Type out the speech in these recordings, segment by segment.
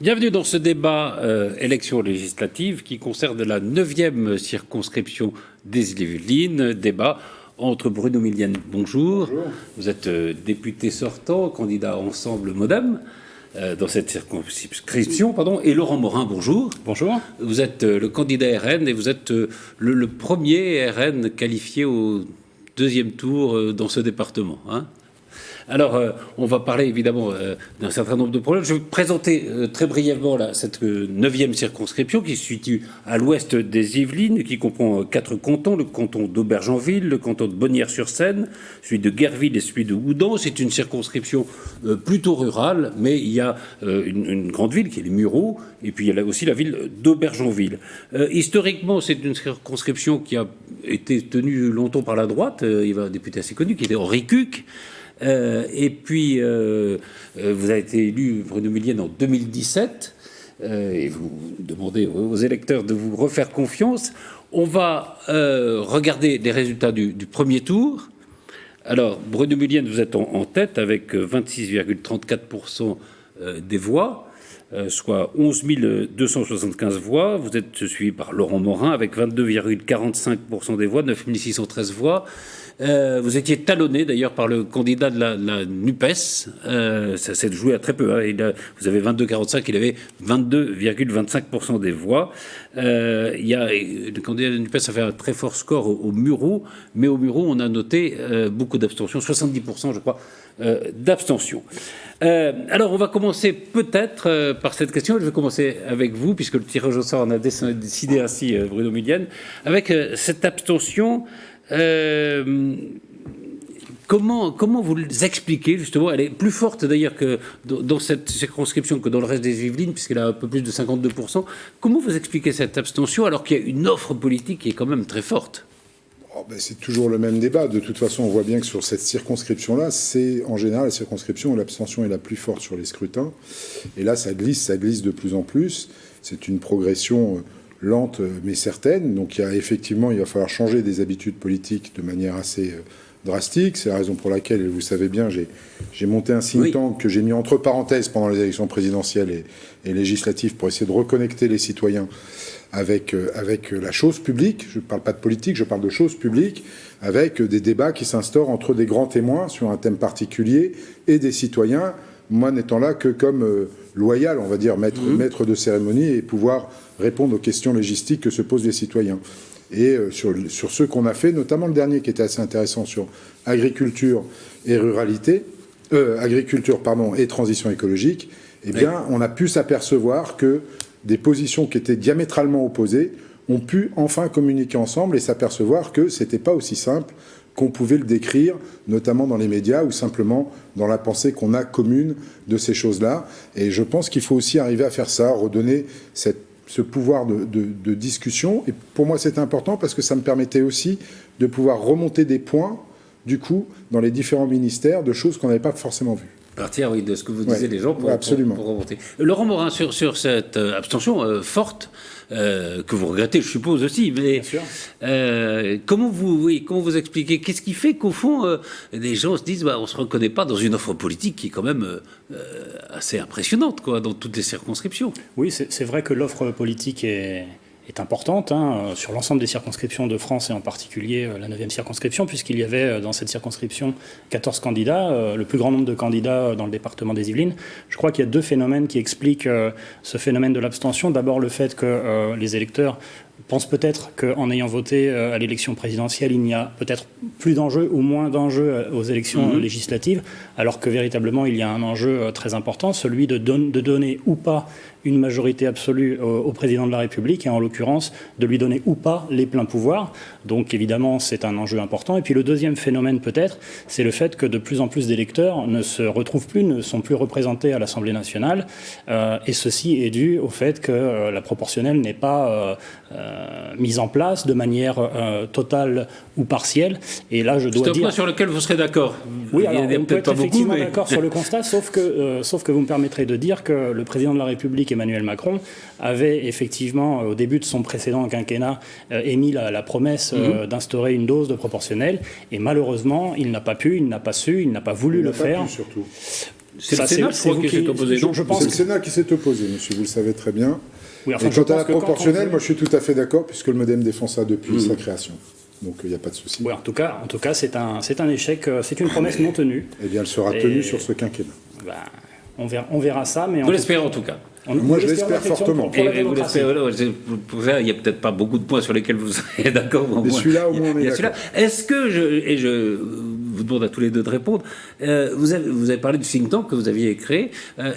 Bienvenue dans ce débat élection législative qui concerne la 9e circonscription des Yvelines. Débat entre Bruno Millienne, bonjour. Bonjour. Vous êtes député sortant, candidat Ensemble Modem dans cette circonscription, et Laurent Morin, bonjour. Bonjour. Vous êtes le candidat RN et vous êtes le premier RN qualifié au deuxième tour dans ce département, hein. Alors, on va parler évidemment d'un certain nombre de problèmes. Je vais vous présenter très brièvement cette 9e circonscription qui se situe à l'ouest des Yvelines, qui comprend 4 cantons, le canton d'Aubergenville, le canton de Bonnières-sur-Seine, celui de Guerville et celui de Houdan. C'est une circonscription plutôt rurale, mais il y a une grande ville qui est les Mureaux, et puis il y a aussi la ville d'Aubergenville. Historiquement, c'est une circonscription qui a été tenue longtemps par la droite. Il y avait un député assez connu qui était Henri Cuq. Et puis, vous avez été élu, Bruno Millienne, en 2017, et vous demandez aux électeurs de vous refaire confiance. On va regarder les résultats du premier tour. Alors, Bruno Millienne, vous êtes en tête avec 26,34% des voix, soit 11 275 voix. Vous êtes suivi par Laurent Morin avec 22,45% des voix, 9 613 voix. Vous étiez talonné d'ailleurs par le candidat de la NUPES. Ça s'est joué à très peu, hein. Vous avez 22,45, il avait 22,25% des voix. Le candidat de la NUPES a fait un très fort score au Mureaux, mais au Mureaux, on a noté beaucoup d'abstention, 70%, je crois, d'abstention. Alors, on va commencer peut-être par cette question. Je vais commencer avec vous, puisque le tirage au sort en a décidé ainsi, Bruno Millienne, avec cette abstention. Comment vous l'expliquez, justement? Elle est plus forte d'ailleurs que dans cette circonscription que dans le reste des Yvelines, puisqu'elle a un peu plus de 52%. Comment vous expliquez cette abstention alors qu'il y a une offre politique qui est quand même très forte? C'est toujours le même débat. De toute façon, on voit bien que sur cette circonscription-là, c'est en général la circonscription où l'abstention est la plus forte sur les scrutins. Et là, ça glisse de plus en plus. C'est une progression lente mais certaine. Donc il va falloir changer des habitudes politiques de manière assez drastique. C'est la raison pour laquelle, vous savez bien, j'ai monté un think tank que j'ai mis entre parenthèses pendant les élections présidentielles et législatives pour essayer de reconnecter les citoyens avec la chose publique. Je ne parle pas de politique, je parle de choses publiques, avec des débats qui s'instaurent entre des grands témoins sur un thème particulier et des citoyens, moi n'étant là que comme loyal, on va dire, maître de cérémonie, et pouvoir répondre aux questions logistiques que se posent les citoyens. Et sur ce qu'on a fait, notamment le dernier qui était assez intéressant sur agriculture et ruralité, et transition écologique, on a pu s'apercevoir que des positions qui étaient diamétralement opposées ont pu enfin communiquer ensemble et s'apercevoir que c'était pas aussi simple qu'on pouvait le décrire, notamment dans les médias ou simplement dans la pensée qu'on a commune de ces choses-là. Et je pense qu'il faut aussi arriver à faire ça, redonner ce pouvoir de discussion. Et pour moi, c'est important parce que ça me permettait aussi de pouvoir remonter des points, du coup, dans les différents ministères, de choses qu'on n'avait pas forcément vues. Partir, oui, de ce que vous disiez les gens pour remonter. Laurent Morin, sur cette abstention forte, que vous regrettez, je suppose aussi, mais bien sûr. Comment vous expliquez, qu'est-ce qui fait qu'au fond, les gens se disent, on ne se reconnaît pas dans une offre politique qui est quand même assez impressionnante, quoi, dans toutes les circonscriptions? Oui, c'est vrai que l'offre politique est importante sur l'ensemble des circonscriptions de France et en particulier la 9e circonscription, puisqu'il y avait dans cette circonscription 14 candidats, le plus grand nombre de candidats dans le département des Yvelines. Je crois qu'il y a 2 phénomènes qui expliquent ce phénomène de l'abstention. D'abord, le fait que les électeurs pensent peut-être qu'en ayant voté à l'élection présidentielle, il n'y a peut-être plus d'enjeux ou moins d'enjeux aux élections législatives, alors que véritablement il y a un enjeu très important, celui de donner ou pas une majorité absolue au président de la République, et en l'occurrence de lui donner ou pas les pleins pouvoirs. Donc évidemment c'est un enjeu important. Et puis le deuxième phénomène peut-être, c'est le fait que de plus en plus d'électeurs ne se retrouvent plus, ne sont plus représentés à l'Assemblée nationale, et ceci est dû au fait que la proportionnelle n'est pas mise en place de manière totale ou partielle. Et là, je dois dire... C'est un point sur lequel vous serez d'accord. Oui, alors on peut être effectivement d'accord sur le constat, sauf que vous me permettrez de dire que le président de la République, Emmanuel Macron, avait effectivement, au début de son précédent quinquennat, émis la promesse d'instaurer une dose de proportionnelle. Et malheureusement, il n'a pas pu, il n'a pas su, il n'a pas voulu le faire. Surtout. C'est le Sénat, je crois, qui s'est opposé. C'est le Sénat qui s'est opposé, monsieur, vous le savez très bien. Oui, enfin, et quant à la proportionnelle, moi je suis tout à fait d'accord, puisque le MoDem défend ça depuis sa création. Donc il n'y a pas de souci. Oui, en tout cas c'est un échec, c'est une promesse non tenue. Eh bien, elle sera tenue sur ce quinquennat. Ben, on verra ça. Mais vous l'espérez en tout cas. Moi, je l'espère fortement. Et vous l'espérez, pour ça, il n'y a peut-être pas beaucoup de points sur lesquels vous serez d'accord. Mais celui-là, au moins, on est d'accord. Est-ce que, je vous demande à tous les deux de répondre, vous avez parlé du think tank que vous aviez créé.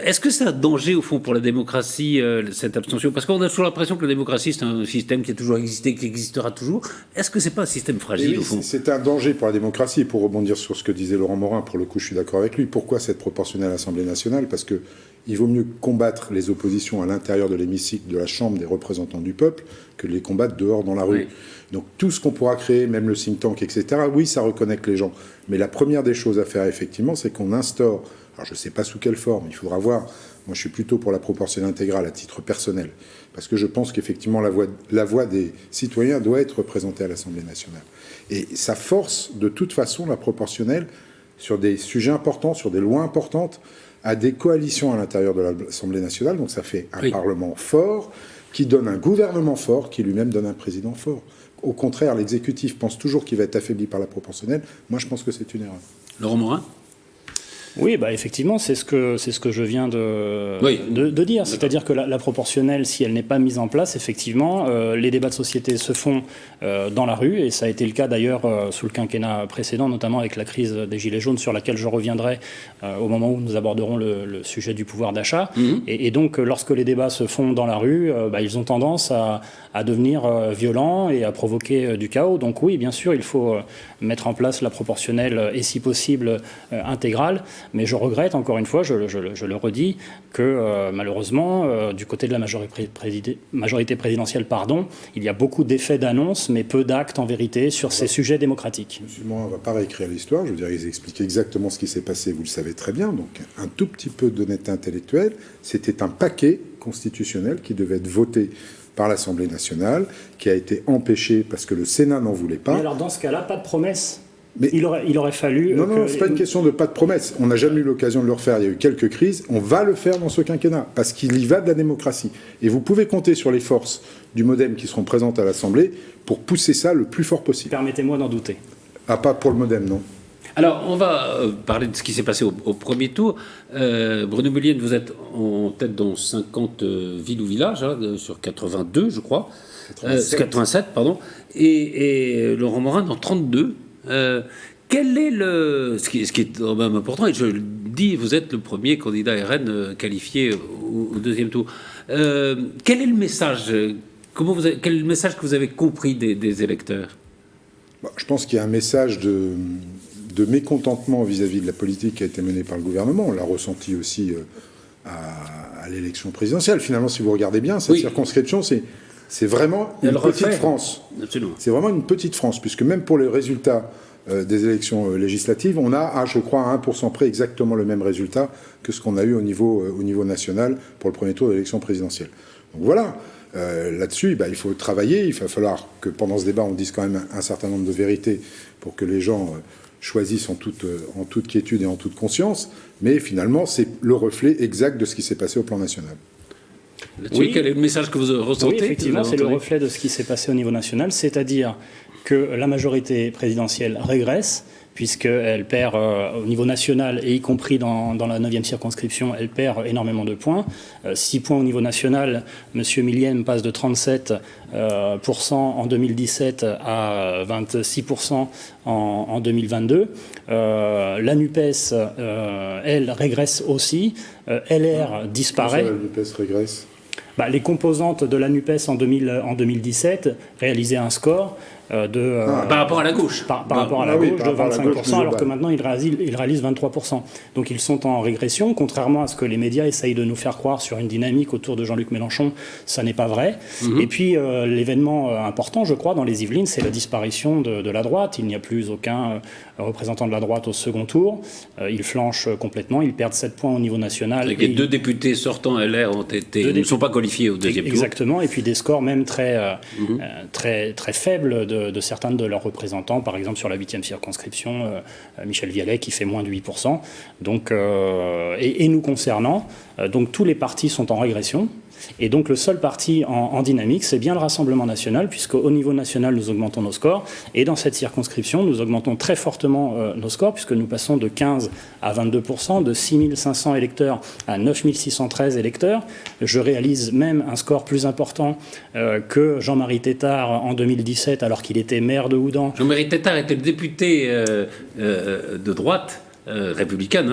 Est-ce que c'est un danger, au fond, pour la démocratie, cette abstention? Parce qu'on a toujours l'impression que la démocratie, c'est un système qui a toujours existé, qui existera toujours. Est-ce que c'est pas un système fragile, au fond? C'est un danger pour la démocratie. Et pour rebondir sur ce que disait Laurent Morin, pour le coup, je suis d'accord avec lui. Pourquoi cette proportionnelle à l'Assemblée nationale? Parce que il vaut mieux combattre les oppositions à l'intérieur de l'hémicycle de la Chambre des représentants du peuple que de les combattre dehors dans la rue. Oui. Donc tout ce qu'on pourra créer, même le think tank, etc., oui, ça reconnecte les gens. Mais la première des choses à faire, effectivement, c'est qu'on instaure, alors je ne sais pas sous quelle forme, il faudra voir, moi je suis plutôt pour la proportionnelle intégrale à titre personnel, parce que je pense qu'effectivement la voix des citoyens doit être représentée à l'Assemblée nationale. Et ça force de toute façon la proportionnelle sur des sujets importants, sur des lois importantes, à des coalitions à l'intérieur de l'Assemblée nationale. Donc ça fait un Parlement fort, qui donne un gouvernement fort, qui lui-même donne un président fort. Au contraire, l'exécutif pense toujours qu'il va être affaibli par la proportionnelle. Moi, je pense que c'est une erreur. Laurent Morin ? Oui, bah effectivement, c'est ce que je viens de dire. C'est-à-dire que la proportionnelle, si elle n'est pas mise en place, effectivement, les débats de société se font dans la rue, et ça a été le cas d'ailleurs sous le quinquennat précédent, notamment avec la crise des Gilets jaunes, sur laquelle je reviendrai au moment où nous aborderons le sujet du pouvoir d'achat. Et donc, lorsque les débats se font dans la rue, ils ont tendance à devenir violents et à provoquer du chaos. Donc oui, bien sûr, il faut mettre en place la proportionnelle et, si possible, intégrale. Mais je regrette, encore une fois, je le redis, que malheureusement, du côté de la majorité présidentielle, il y a beaucoup d'effets d'annonce, mais peu d'actes en vérité sur ces sujets démocratiques. Monsieur Morin, on ne va pas réécrire l'histoire. Je veux dire, ils expliquent exactement ce qui s'est passé, vous le savez très bien. Donc, un tout petit peu d'honnêteté intellectuelle. C'était un paquet constitutionnel qui devait être voté par l'Assemblée nationale, qui a été empêché parce que le Sénat n'en voulait pas. Mais alors, dans ce cas-là, pas de promesse. Mais il aurait fallu... Non, c'est pas une question de pas de promesse. On n'a jamais eu l'occasion de le refaire. Il y a eu quelques crises. On va le faire dans ce quinquennat, parce qu'il y va de la démocratie. Et vous pouvez compter sur les forces du MoDem qui seront présentes à l'Assemblée pour pousser ça le plus fort possible. Permettez-moi d'en douter. Ah, pas pour le MoDem, non. Alors, on va parler de ce qui s'est passé au premier tour. Bruno Mulliez, vous êtes en tête dans 50 villes ou villages, sur 82, je crois. 87, pardon. Et Laurent Morin dans 32. Quel est ce qui est quand même important, et je le dis, vous êtes le premier candidat RN qualifié au deuxième tour. Quel est le message quel est le message que vous avez compris des électeurs? Je pense qu'il y a un message de mécontentement vis-à-vis de la politique qui a été menée par le gouvernement. On l'a ressenti aussi à l'élection présidentielle. Finalement, si vous regardez bien, cette circonscription, c'est vraiment une petite France. Absolument. C'est vraiment une petite France, puisque même pour les résultats des élections législatives, on a, je crois, à 1% près exactement le même résultat que ce qu'on a eu au niveau national pour le premier tour de l'élection présidentielle. Donc voilà, là-dessus, il faut travailler. Il va falloir que pendant ce débat, on dise quand même un certain nombre de vérités pour que les gens choisissent en toute quiétude et en toute conscience. Mais finalement, c'est le reflet exact de ce qui s'est passé au plan national. Oui. Quel est le message que vous ressentez? Oui, effectivement, c'est le reflet de ce qui s'est passé au niveau national, c'est-à-dire que la majorité présidentielle régresse, puisqu'elle perd au niveau national, et y compris dans la 9e circonscription, elle perd énormément de points. 6 points au niveau national, M. Millienne passe de 37% en 2017 à 26% en 2022. La NUPES, elle régresse aussi. LR disparaît. La NUPES régresse. Les composantes de la NUPES en 2017 réalisaient un score par rapport à la gauche. Par rapport à la gauche de 25%, alors que maintenant ils réalisent 23%. Donc ils sont en régression, contrairement à ce que les médias essayent de nous faire croire sur une dynamique autour de Jean-Luc Mélenchon, ça n'est pas vrai. Et puis l'événement important, je crois, dans les Yvelines, c'est la disparition de la droite. Il n'y a plus aucun représentant de la droite au second tour. Ils flanchent complètement, ils perdent 7 points au niveau national. Et deux députés sortants LR ne sont pas qualifiés au deuxième tour. Exactement, et puis des scores même très faibles de certains de leurs représentants, par exemple sur la 8e circonscription, Michel Vialet qui fait moins de 8%. Donc, et nous concernant, donc tous les partis sont en régression. Et donc le seul parti en dynamique, c'est bien le Rassemblement national, puisqu'au niveau national, nous augmentons nos scores. Et dans cette circonscription, nous augmentons très fortement nos scores, puisque nous passons de 15 à 22%, de 6 500 électeurs à 9 613 électeurs. Je réalise même un score plus important que Jean-Marie Tétart en 2017, alors qu'il était maire de Houdan. Jean-Marie Tétart était le député de droite républicaine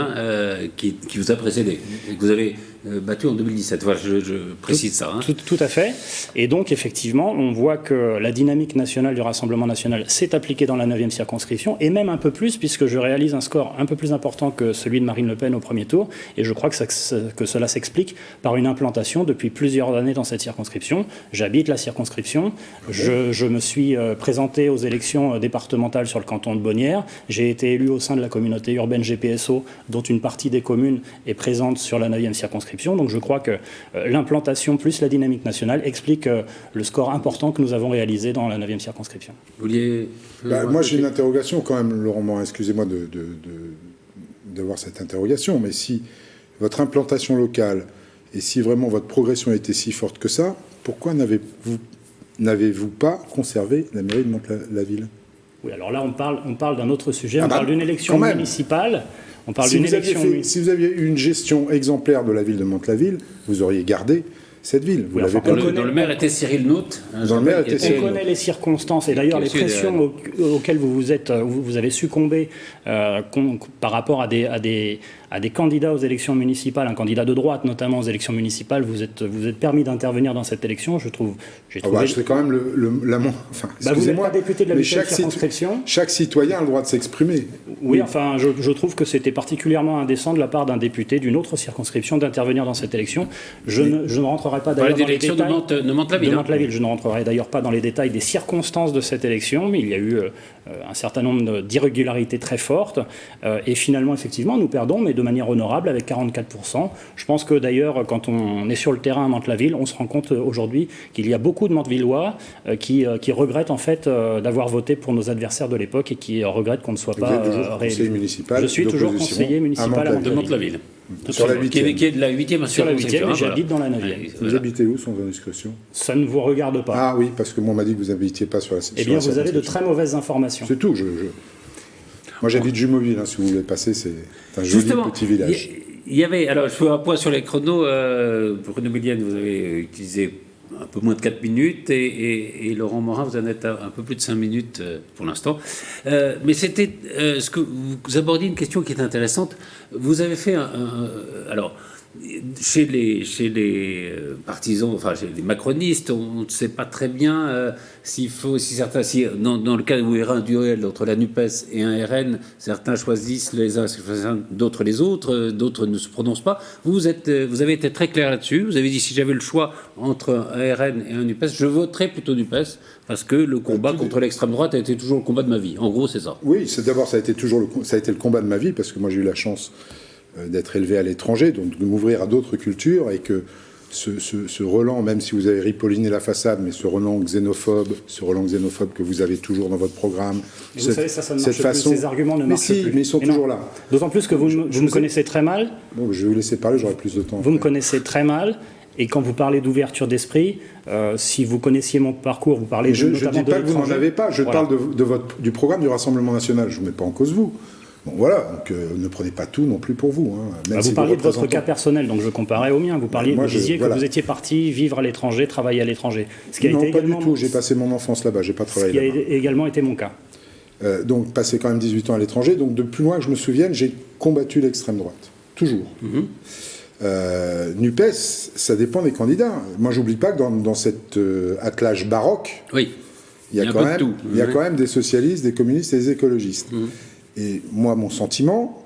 qui vous a précédé et que vous avez battu en 2017. Voilà, je précise ça. Tout à fait. Et donc, effectivement, on voit que la dynamique nationale du Rassemblement national s'est appliquée dans la 9e circonscription, et même un peu plus, puisque je réalise un score un peu plus important que celui de Marine Le Pen au premier tour. Et je crois que cela s'explique par une implantation depuis plusieurs années dans cette circonscription. J'habite la circonscription. Je me suis présenté aux élections départementales sur le canton de Bonnières. J'ai été élu au sein de la communauté urbaine GPSO, dont une partie des communes est présente sur la 9e circonscription. Donc je crois que l'implantation plus la dynamique nationale explique le score important que nous avons réalisé dans la 9e circonscription. Vous vouliez moi j'ai une interrogation quand même, Laurent Morin, excusez-moi d'avoir cette interrogation, mais si votre implantation locale et si vraiment votre progression était si forte que ça, pourquoi n'avez-vous pas conservé la mairie de Mantes-la-Ville ? Oui, alors là on parle d'un autre sujet, on parle d'une élection municipale. On parle si d'une si vous aviez eu une gestion exemplaire de la ville de Mantes-la-Ville, vous auriez gardé cette ville. Vous l'avez dont le maire était Cyril Naute. On connaît les circonstances et d'ailleurs les pressions auxquelles vous avez succombé par rapport à des candidats aux élections municipales, un candidat de droite notamment aux élections municipales. Vous êtes permis d'intervenir dans cette élection. Je c'est quand même vous n'êtes pas député de la 8e circonscription. Chaque citoyen a le droit de s'exprimer. Oui, enfin, je trouve que c'était particulièrement indécent de la part d'un député d'une autre circonscription d'intervenir dans cette élection. Je ne rentrerai pas d'ailleurs dans les détails de Mantes-la-Ville. Je ne rentrerai d'ailleurs pas dans les détails des circonstances de cette élection, mais il y a eu un certain nombre d'irrégularités très fortes. Et finalement, effectivement, nous perdons, mais de manière honorable, avec 44%. Je pense que d'ailleurs, quand on est sur le terrain à Mantes-la-Ville, on se rend compte aujourd'hui qu'il y a beaucoup de Mantes-Villois qui regrettent en fait d'avoir voté pour nos adversaires de l'époque et qui regrettent qu'on ne soit pas réélu. Je suis toujours conseiller municipal à Mantes-la-Ville. Sur la 8e. Qui est de la 8e sur la 8e, et j'habite dans la 9e. Vous habitez où, sans indiscrétion ? Ça ne vous regarde pas. Ah oui, parce que moi on m'a dit que vous n'habitiez pas sur la 7e. Eh bien, vous avez de très mauvaises informations. C'est tout. Moi j'habite Jumoville, si vous voulez passer, c'est un joli petit village. Il y avait, alors je fais un point sur les chronos. Bruno Millienne, vous avez utilisé un peu moins de 4 minutes et Laurent Morin, vous en êtes à un peu plus de 5 minutes pour l'instant. Mais c'était ce que vous abordiez une question qui est intéressante. Vous avez fait alors chez les partisans, enfin chez les macronistes, on ne sait pas très bien si dans le cas où il y aura un duel entre la NUPES et un RN, certains choisissent les uns, d'autres les autres, d'autres ne se prononcent pas. Vous avez été très clair là-dessus. Vous avez dit, si j'avais le choix entre un RN et un NUPES, je voterais plutôt NUPES parce que le combat contre l'extrême droite a été toujours le combat de ma vie. En gros, c'est ça. Oui, d'abord ça a été le combat de ma vie parce que moi j'ai eu la chance d'être élevé à l'étranger, donc de m'ouvrir à d'autres cultures, et que ce relan, même si vous avez ripolliné la façade, mais ce relan xénophobe que vous avez toujours dans votre programme, vous savez, ça ne marche plus, ces arguments ne marchent plus. Mais ils sont toujours là. D'autant plus que vous me connaissez très mal. Bon, je vais vous laisser parler, j'aurai plus de temps. Vous me connaissez très mal. Et quand vous parlez d'ouverture d'esprit, si vous connaissiez mon parcours, vous parlez notamment de l'étranger. Je ne dis pas que vous n'en avez pas, je parle du programme du Rassemblement national. Je ne vous mets pas en cause vous. Bon voilà, donc ne prenez pas tout non plus pour vous. Vous parliez de votre cas personnel, donc je comparais au mien. Vous disiez que vous étiez parti vivre à l'étranger, travailler à l'étranger. Non, pas du tout. J'ai passé mon enfance là-bas, j'ai pas travaillé là-bas. Ce qui a également été mon cas. Donc passé quand même 18 ans à l'étranger. Donc de plus loin que je me souvienne, j'ai combattu l'extrême droite. Toujours. NUPES, ça dépend des candidats. Moi, j'oublie pas que dans cet attelage baroque, oui. il y a quand même des socialistes, des communistes et des écologistes. Et moi, mon sentiment,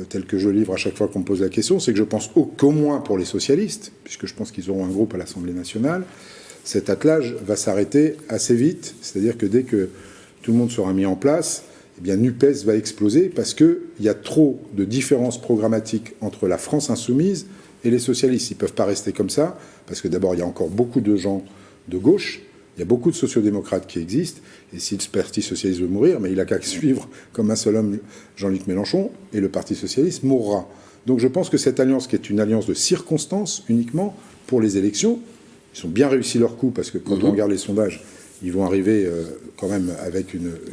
tel que je livre à chaque fois qu'on me pose la question, c'est que je pense qu'au moins pour les socialistes, puisque je pense qu'ils auront un groupe à l'Assemblée nationale, cet attelage va s'arrêter assez vite. C'est-à-dire que dès que tout le monde sera mis en place, eh bien, NUPES va exploser parce qu'il y a trop de différences programmatiques entre la France insoumise et les socialistes. Ils ne peuvent pas rester comme ça, parce que d'abord, il y a encore beaucoup de gens de gauche, il y a beaucoup de sociodémocrates qui existent, et si le Parti socialiste veut mourir, mais il n'a qu'à suivre comme un seul homme Jean-Luc Mélenchon, et le Parti socialiste mourra. Donc je pense que cette alliance, qui est une alliance de circonstances uniquement pour les élections, ils ont bien réussi leur coup, parce que quand on regarde les sondages, ils vont arriver quand même avec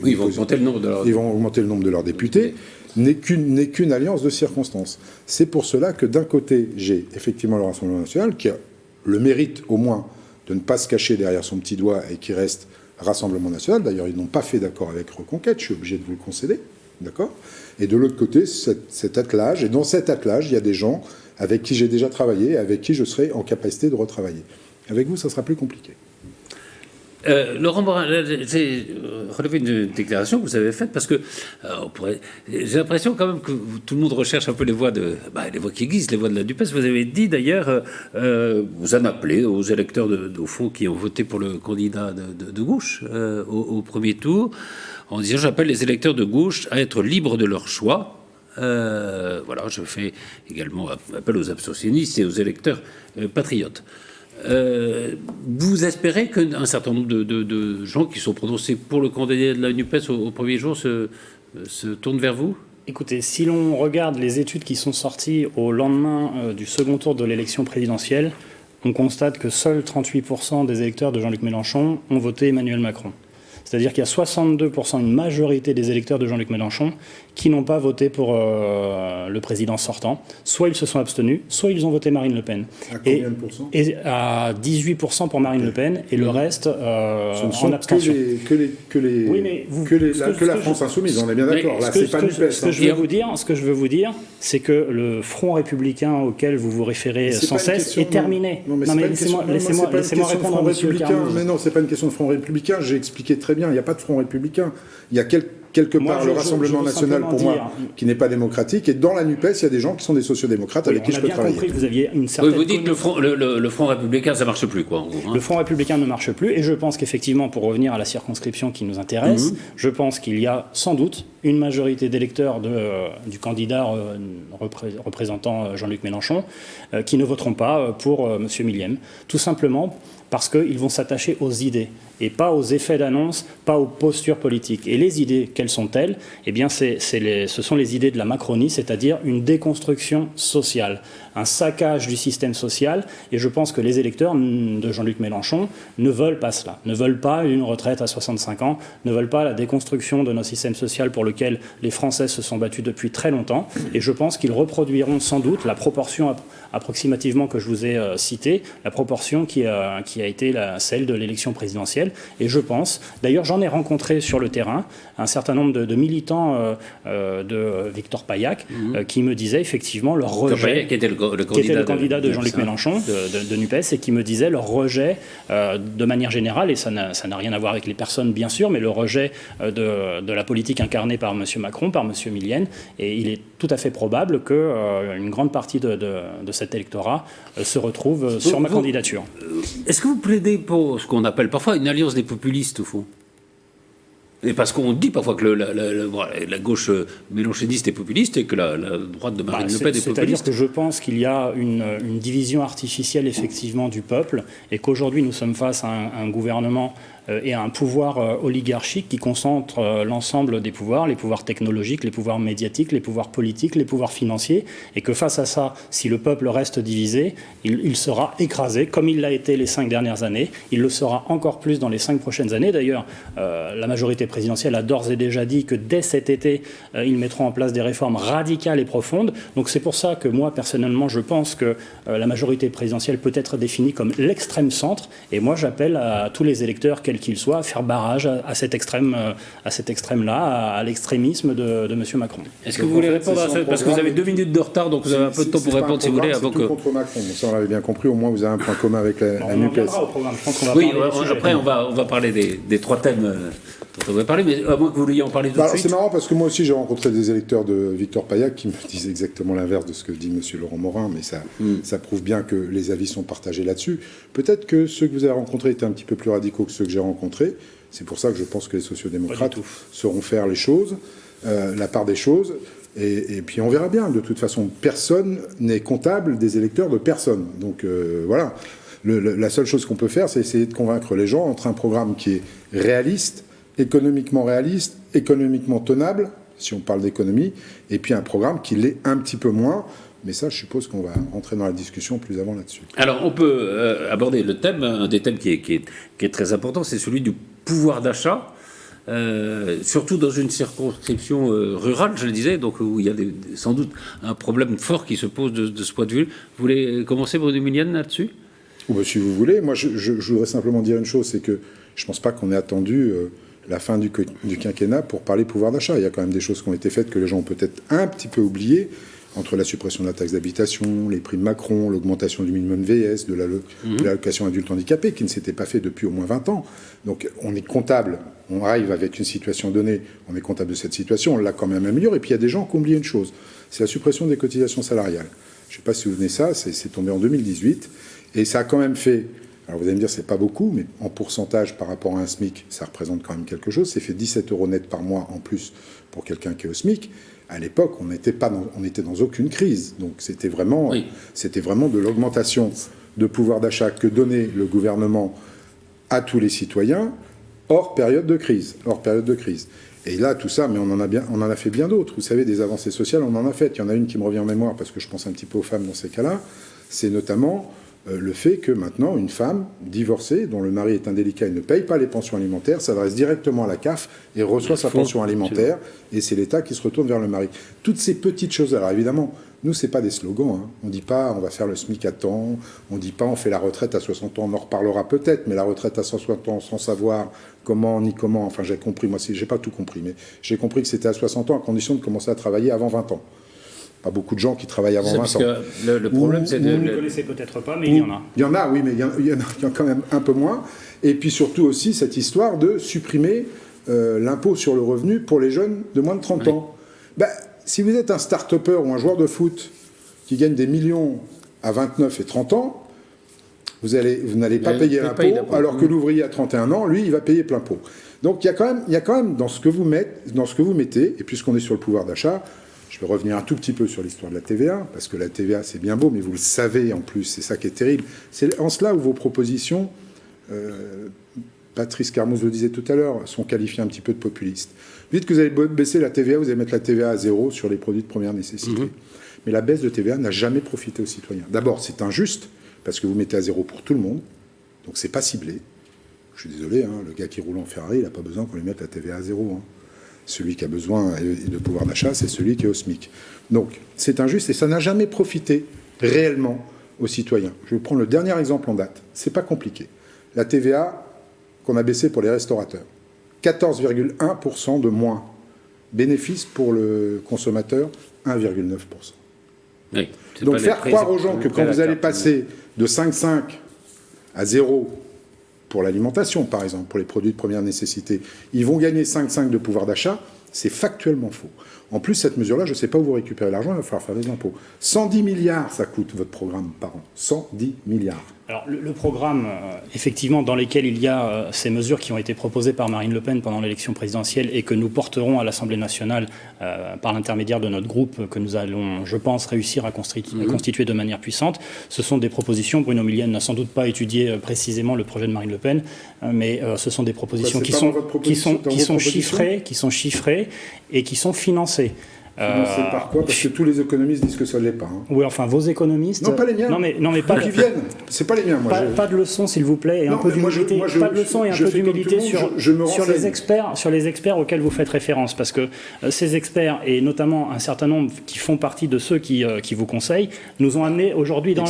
ils vont augmenter le nombre de leurs... Ils vont augmenter le nombre de leurs députés, n'est qu'une alliance de circonstances. C'est pour cela que d'un côté, j'ai effectivement le Rassemblement national, qui a le mérite au moins de ne pas se cacher derrière son petit doigt et qui reste Rassemblement national. D'ailleurs, ils n'ont pas fait d'accord avec Reconquête, je suis obligé de vous le concéder, d'accord ? Et de l'autre côté, cet attelage, et dans cet attelage, il y a des gens avec qui j'ai déjà travaillé, avec qui je serai en capacité de retravailler. Avec vous, ça sera plus compliqué. Laurent Morin, j'ai relevé une déclaration que vous avez faite parce que j'ai l'impression quand même que tout le monde recherche un peu les voix qui existent, les voix de la NUPES. Vous avez dit d'ailleurs, vous en appelez aux électeurs au fond qui ont voté pour le candidat de gauche au premier tour, en disant j'appelle les électeurs de gauche à être libres de leur choix. Voilà, je fais également appel aux abstentionnistes et aux électeurs patriotes. Vous espérez qu'un certain nombre de gens qui sont prononcés pour le candidat de la NUPES au premier jour se tournent vers vous ? Écoutez, si l'on regarde les études qui sont sorties au lendemain du second tour de l'élection présidentielle, on constate que seuls 38% des électeurs de Jean-Luc Mélenchon ont voté Emmanuel Macron. C'est-à-dire qu'il y a 62%, une majorité des électeurs de Jean-Luc Mélenchon, qui n'ont pas voté pour le président sortant. Soit ils se sont abstenus, soit ils ont voté Marine Le Pen. À combien de pourcents ? Et à 18% pour Marine Le Pen, et le reste en abstention. Que la France insoumise, on est bien d'accord. Là, c'est pas NUPES. Ce que je veux vous dire, c'est que le front républicain auquel vous vous référez sans cesse est terminé. Non, mais laissez-moi répondre à monsieur Carnot. Mais non, c'est pas une question de front républicain. J'ai expliqué très bien. Il n'y a pas de front républicain. Il y a quelque part le Rassemblement national, pour moi, qui n'est pas démocratique. Et dans la NUPES, il y a des gens qui sont des sociodémocrates avec qui je peux travailler. Compris que vous aviez une certaine... Vous dites que le front républicain, ça ne marche plus, quoi, en gros. Hein. Le front républicain ne marche plus. Et je pense qu'effectivement, pour revenir à la circonscription qui nous intéresse, je pense qu'il y a sans doute une majorité d'électeurs du candidat représentant Jean-Luc Mélenchon qui ne voteront pas pour M. Milliem. Tout simplement parce qu'ils vont s'attacher aux idées et pas aux effets d'annonce, pas aux postures politiques. Et les idées, quelles sont-elles ? Eh bien, ce sont les idées de la Macronie, c'est-à-dire une déconstruction sociale, un saccage du système social. Et je pense que les électeurs de Jean-Luc Mélenchon ne veulent pas cela, ne veulent pas une retraite à 65 ans, ne veulent pas la déconstruction de notre système social pour lequel les Français se sont battus depuis très longtemps. Et je pense qu'ils reproduiront sans doute la proportion approximativement que je vous ai citée, la proportion qui a été celle de l'élection présidentielle. Et je pense, d'ailleurs j'en ai rencontré sur le terrain un certain nombre de militants de Victor Paillac qui me disaient effectivement leur rejet, qui était le candidat de Jean-Luc Mélenchon de NUPES, et qui me disaient leur rejet de manière générale, et ça n'a rien à voir avec les personnes bien sûr, mais le rejet de la politique incarnée par M. Macron, par M. Millien. Et il est tout à fait probable qu'une grande partie de cet électorat se retrouve sur ma candidature. Est-ce que vous plaidez pour ce qu'on appelle parfois une alliance des populistes, au fond ? Et parce qu'on dit parfois que la gauche mélenchoniste est populiste et que la droite de Marine Le Pen est populiste. C'est-à-dire que je pense qu'il y a une division artificielle effectivement du peuple et qu'aujourd'hui nous sommes face à un gouvernement et à un pouvoir oligarchique qui concentre l'ensemble des pouvoirs, les pouvoirs technologiques, les pouvoirs médiatiques, les pouvoirs politiques, les pouvoirs financiers, et que face à ça, si le peuple reste divisé, il sera écrasé, comme il l'a été les 5 dernières années, il le sera encore plus dans les 5 prochaines années. D'ailleurs, la majorité présidentielle a d'ores et déjà dit que dès cet été, ils mettront en place des réformes radicales et profondes. Donc c'est pour ça que moi, personnellement, je pense que la majorité présidentielle peut être définie comme l'extrême centre. Et moi, j'appelle à tous les électeurs, quels qu'ils soient, à faire barrage à cet extrême-là, à l'extrémisme de M. Macron. Est-ce que vous voulez répondre à ça? Parce que vous avez 2 minutes de retard, donc vous avez un peu de temps pour répondre si vous voulez. Avant que... contre Macron, bon, ça on l'avait bien compris, au moins vous avez un point commun avec la on NUPES. Au programme. Je pense qu'on va oui, après on va parler des 3 thèmes dont on va parler, mais à moins que vous vouliez en parler tout de suite. C'est marrant parce que moi aussi j'ai rencontré des électeurs de Victor Paillac qui me disent exactement l'inverse de ce que dit M. Laurent Morin, mais ça prouve bien que les avis sont partagés là-dessus. Peut-être que ceux que vous avez rencontrés étaient un petit peu plus radicaux que ceux que j'ai rencontrés. C'est pour ça que je pense que les sociodémocrates sauront faire les choses, la part des choses. Et puis on verra bien. De toute façon, personne n'est comptable des électeurs de personne. Donc voilà. La seule chose qu'on peut faire, c'est essayer de convaincre les gens entre un programme qui est réaliste, économiquement tenable, si on parle d'économie, et puis un programme qui l'est un petit peu moins. Mais ça, je suppose qu'on va rentrer dans la discussion plus avant là-dessus. Alors, on peut aborder le thème, un des thèmes qui est très important, c'est celui du pouvoir d'achat. Surtout dans une circonscription rurale, je le disais, donc où il y a sans doute un problème fort qui se pose de ce point de vue. Vous voulez commencer, Bruno Milian, là-dessus ? Ou si vous voulez. Moi, je voudrais simplement dire une chose, c'est que je ne pense pas qu'on ait attendu la fin du quinquennat pour parler pouvoir d'achat. Il y a quand même des choses qui ont été faites que les gens ont peut-être un petit peu oubliées, entre la suppression de la taxe d'habitation, les primes Macron, l'augmentation du minimum VS, de l'allocation adulte handicapé, qui ne s'était pas fait depuis au moins 20 ans. Donc on est comptable, on arrive avec une situation donnée, on est comptable de cette situation, on l'a quand même améliorée. Et puis il y a des gens qui ont oublié une chose, c'est la suppression des cotisations salariales. Je ne sais pas si vous venez ça, c'est tombé en 2018, et ça a quand même fait, alors vous allez me dire c'est pas beaucoup, mais en pourcentage par rapport à un SMIC, ça représente quand même quelque chose, c'est fait 17 € net par mois en plus pour quelqu'un qui est au SMIC. À l'époque, on était dans aucune crise. Donc c'était vraiment de l'augmentation de pouvoir d'achat que donnait le gouvernement à tous les citoyens hors période de crise. Et là, tout ça, mais on en a fait bien d'autres. Vous savez, des avancées sociales, on en a fait. Il y en a une qui me revient en mémoire parce que je pense un petit peu aux femmes dans ces cas-là. C'est notamment le fait que maintenant, une femme divorcée, dont le mari est indélicat et ne paye pas les pensions alimentaires, s'adresse directement à la CAF et reçoit sa pension alimentaire, et c'est l'État qui se retourne vers le mari. Toutes ces petites choses. Alors évidemment, nous, c'est pas des slogans. Hein. On ne dit pas on va faire le SMIC à temps, on ne dit pas on fait la retraite à 60 ans, on en reparlera peut-être, mais la retraite à 160 ans sans savoir comment, enfin j'ai compris, moi j'ai pas tout compris, mais j'ai compris que c'était à 60 ans à condition de commencer à travailler avant 20 ans. Pas beaucoup de gens qui travaillent avant 20 ans. Parce que le problème, c'est vous ne connaissez peut-être pas, mais il y en a. Il y en a, oui, mais il y en a quand même un peu moins. Et puis surtout aussi cette histoire de supprimer l'impôt sur le revenu pour les jeunes de moins de 30 ans. Ben, si vous êtes un start-upper ou un joueur de foot qui gagne des millions à 29 et 30 ans, vous n'allez pas payer l'impôt, alors que l'ouvrier à 31 ans, lui, il va payer plein pot. Donc il y a quand même dans ce que vous mettez, et puisqu'on est sur le pouvoir d'achat, je vais revenir un tout petit peu sur l'histoire de la TVA, parce que la TVA, c'est bien beau, mais vous le savez en plus, c'est ça qui est terrible. C'est en cela où vos propositions, Patrice Carmouze le disait tout à l'heure, sont qualifiées un petit peu de populistes. Vous dites que vous allez baisser la TVA, vous allez mettre la TVA à 0 sur les produits de première nécessité. Mais la baisse de TVA n'a jamais profité aux citoyens. D'abord, c'est injuste, parce que vous mettez à 0 pour tout le monde, donc c'est pas ciblé. Je suis désolé, hein, le gars qui roule en Ferrari, il n'a pas besoin qu'on lui mette la TVA à 0. Hein. Celui qui a besoin de pouvoir d'achat, c'est celui qui est au SMIC. Donc, c'est injuste et ça n'a jamais profité réellement aux citoyens. Je vais prendre le dernier exemple en date. C'est pas compliqué. La TVA qu'on a baissée pour les restaurateurs. 14,1% de moins. Bénéfice pour le consommateur, 1,9%. Oui, donc, faire croire aux gens que quand vous allez passer de 5,5 à 0 pour l'alimentation, par exemple, pour les produits de première nécessité, ils vont gagner 5,5 de pouvoir d'achat, c'est factuellement faux. En plus, cette mesure-là, je ne sais pas où vous récupérez l'argent, il va falloir faire des impôts. 110 milliards, ça coûte votre programme par an. 110 milliards. Alors, le programme, effectivement, dans lequel il y a ces mesures qui ont été proposées par Marine Le Pen pendant l'élection présidentielle et que nous porterons à l'Assemblée nationale par l'intermédiaire de notre groupe que nous allons, je pense, réussir à constituer de manière puissante, ce sont des propositions. Bruno Milian n'a sans doute pas étudié précisément le projet de Marine Le Pen, mais ce sont des propositions qui sont chiffrées, créés et qui sont financés. Financé par quoi? Parce que tous les économistes disent que ça ne l'est pas. Hein. Oui, enfin, vos économistes... Non, pas les miens. Non, mais pas... Qui viennent. C'est pas les miens, moi. Pas de leçons, s'il vous plaît, et non, un peu d'humilité. Pas de leçons et un peu d'humilité sur les experts auxquels vous faites référence. Parce que ces experts, et notamment un certain nombre qui font partie de ceux qui vous conseillent, nous ont amené aujourd'hui dans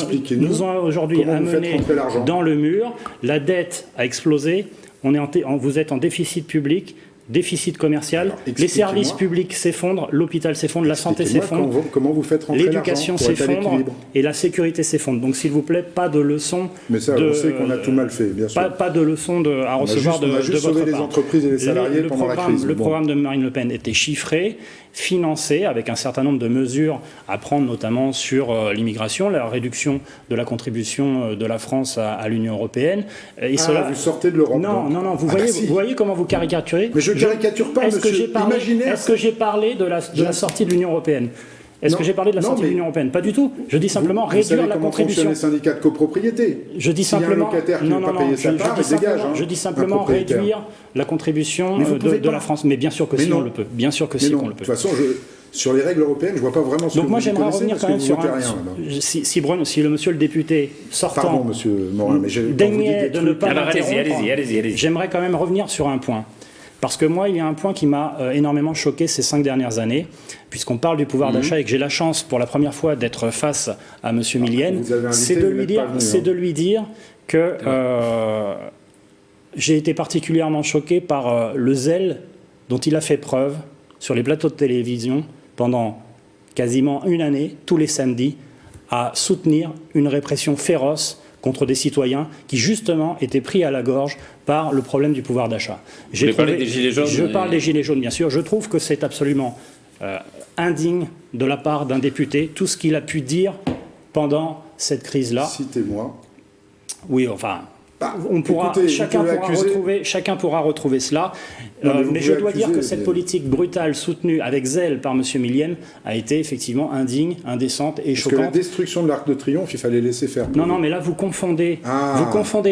le mur. La dette a explosé. Vous êtes en déficit public. Déficit commercial, les services publics s'effondrent, l'hôpital s'effondre, la santé s'effondre, comment vous faites rentrer l'éducation s'effondre et la sécurité s'effondre. Donc s'il vous plaît, pas de leçons. Mais ça, on sait qu'on a tout mal fait, bien sûr. Pas de leçons à recevoir de votre part. On a juste sauvé les entreprises et les salariés pendant la crise. Le programme de Marine Le Pen était chiffré, financé, avec un certain nombre de mesures à prendre, notamment sur l'immigration, la réduction de la contribution de la France à l'Union européenne. Et vous sortez de l'Europe. Non, vous voyez comment vous caricaturez. Mais je caricature pas, monsieur. Est-ce que j'ai parlé de la sortie de l'Union européenne? Est-ce que j'ai parlé de la sortie de l'Union européenne? Pas du tout. Je dis simplement réduire la contribution. Les syndicats de copropriété. Je dis simplement. Si un locataire qui ne veut pas payer sa part, il dégage. Je dis simplement réduire la contribution de la France. Mais bien sûr que si on le peut. Bien sûr que si on le peut. De toute façon, sur les règles européennes, je vois pas vraiment ce que vous connaissez. Donc moi, j'aimerais revenir quand même sur un... Si le monsieur le député sortant... Pardon, monsieur Morin, mais daignait de ne pas m'interrompre. Allez-y. J'aimerais quand même revenir sur un point. Parce que moi, il y a un point qui m'a énormément choqué ces 5 dernières années, puisqu'on parle du pouvoir d'achat et que j'ai la chance, pour la première fois, d'être face à M. Millienne, c'est de lui dire que j'ai été particulièrement choqué par le zèle dont il a fait preuve sur les plateaux de télévision pendant quasiment une année, tous les samedis, à soutenir une répression féroce contre des citoyens qui, justement, étaient pris à la gorge par le problème du pouvoir d'achat. Vous parlez des Gilets jaunes? Je parle des Gilets jaunes, bien sûr. Je trouve que c'est absolument indigne de la part d'un député, tout ce qu'il a pu dire pendant cette crise-là. Citez-moi. Oui, enfin... chacun pourra retrouver cela. Mais je dois dire que cette politique brutale soutenue avec zèle par M. Millienne a été effectivement indigne, indécente et choquante. Parce que la destruction de l'Arc de Triomphe, il fallait laisser faire. Non, mais là vous confondez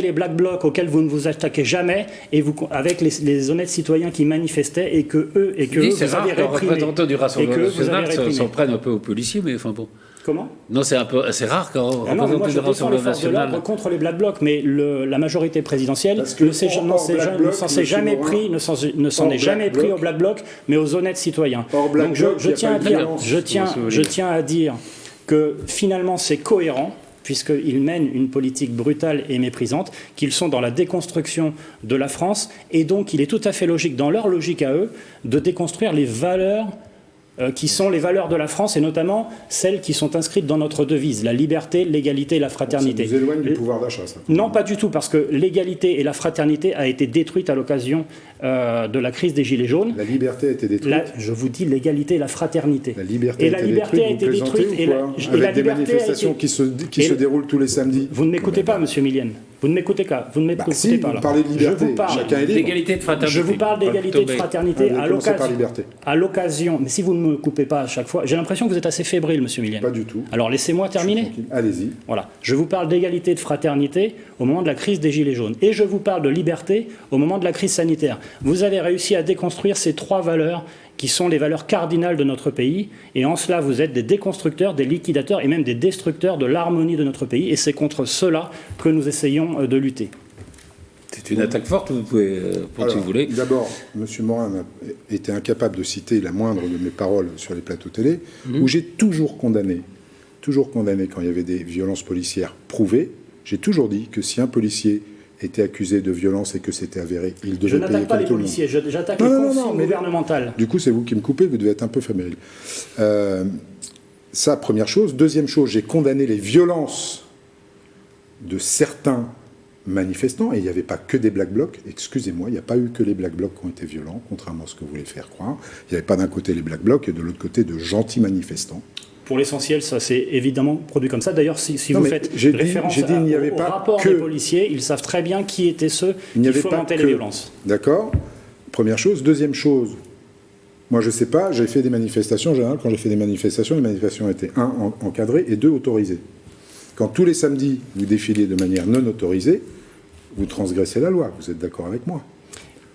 les Black Blocs auxquels vous ne vous attaquez jamais et avec les honnêtes citoyens qui manifestaient et que eux vous avez réprimés. Les représentants du Rassemblement national s'en prennent un peu aux policiers, mais enfin bon. Comment? Non, c'est rare quand on moi je défends les forces de l'ordre contre les Black Blocs, mais la majorité présidentielle ne s'en est jamais pris aux Black Blocs, mais aux honnêtes citoyens. Donc je tiens à dire que finalement c'est cohérent, puisqu'ils mènent une politique brutale et méprisante, qu'ils sont dans la déconstruction de la France, et donc il est tout à fait logique, dans leur logique à eux, de déconstruire les valeurs qui sont les valeurs de la France, et notamment celles qui sont inscrites dans notre devise, la liberté, l'égalité et la fraternité. Ça nous éloigne du pouvoir d'achat, ça. Non, pas du tout, parce que l'égalité et la fraternité a été détruite à l'occasion de la crise des Gilets jaunes. La liberté a été détruite. Je vous dis l'égalité et la fraternité. La liberté a été détruite. Avec des manifestations qui se déroulent tous les samedis. Vous ne m'écoutez pas, monsieur Millienne. Vous ne m'écoutez pas. Vous ne m'écoutez pas. Vous parlez de liberté. Chacun est libre. D'égalité et de fraternité. Je vous parle d'égalité et de fraternité à l'occasion. Mais si vous ne me coupez pas à chaque fois, j'ai l'impression que vous êtes assez fébrile, monsieur Millienne. Pas du tout. Alors laissez-moi terminer. Allez-y. Voilà. Je vous parle d'égalité et de fraternité au moment de la crise des Gilets jaunes. Et je vous parle de liberté au moment de la crise sanitaire. Vous avez réussi à déconstruire ces 3 valeurs qui sont les valeurs cardinales de notre pays. Et en cela, vous êtes des déconstructeurs, des liquidateurs et même des destructeurs de l'harmonie de notre pays. Et c'est contre cela que nous essayons de lutter. C'est une attaque forte, vous pouvez, si vous voulez. D'abord, M. Morin a été incapable de citer la moindre de mes paroles sur les plateaux télé, où j'ai toujours condamné quand il y avait des violences policières prouvées, j'ai toujours dit que si un policier était accusé de violence et que c'était avéré, il devait payer. Je n'attaque pas les policiers, j'attaque les consignes gouvernementales. Du coup, c'est vous qui me coupez, vous devez être un peu fébrile. Ça, première chose. Deuxième chose, j'ai condamné les violences de certains manifestants, et il n'y avait pas que des Black Blocs, excusez-moi, il n'y a pas eu que les Black Blocs qui ont été violents, contrairement à ce que vous voulez faire croire. Il n'y avait pas d'un côté les Black Blocs et de l'autre côté de gentils manifestants. Pour l'essentiel, ça s'est évidemment produit comme ça. D'ailleurs, si vous faites référence au rapport des policiers, ils savent très bien qui étaient ceux qui fomentaient les violences. D'accord. Première chose. Deuxième chose, moi je ne sais pas, j'ai fait des manifestations, en général, quand j'ai fait des manifestations, les manifestations étaient 1, encadrées et 2, autorisées. Quand tous les samedis, vous défilez de manière non autorisée, vous transgressez la loi. Vous êtes d'accord avec moi?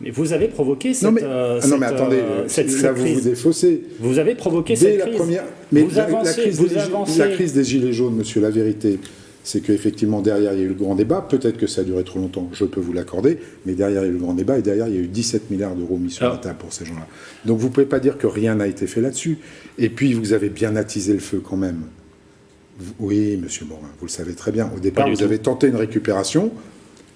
Mais vous avez provoqué cette, non mais attendez, là vous vous défaussez. Vous avez provoqué Dès cette la crise. première, mais vous avancez, la crise des Gilets jaunes, monsieur, la vérité, c'est qu'effectivement, derrière, il y a eu le grand débat. Peut-être que ça a duré trop longtemps, je peux vous l'accorder, mais derrière, il y a eu le grand débat, et derrière, il y a eu 17 milliards d'euros mis sur la table pour ces gens-là. Donc vous ne pouvez pas dire que rien n'a été fait là-dessus. Et puis, vous avez bien attisé le feu quand même. Oui, monsieur Morin, vous le savez très bien. Au départ, vous avez tenté une récupération,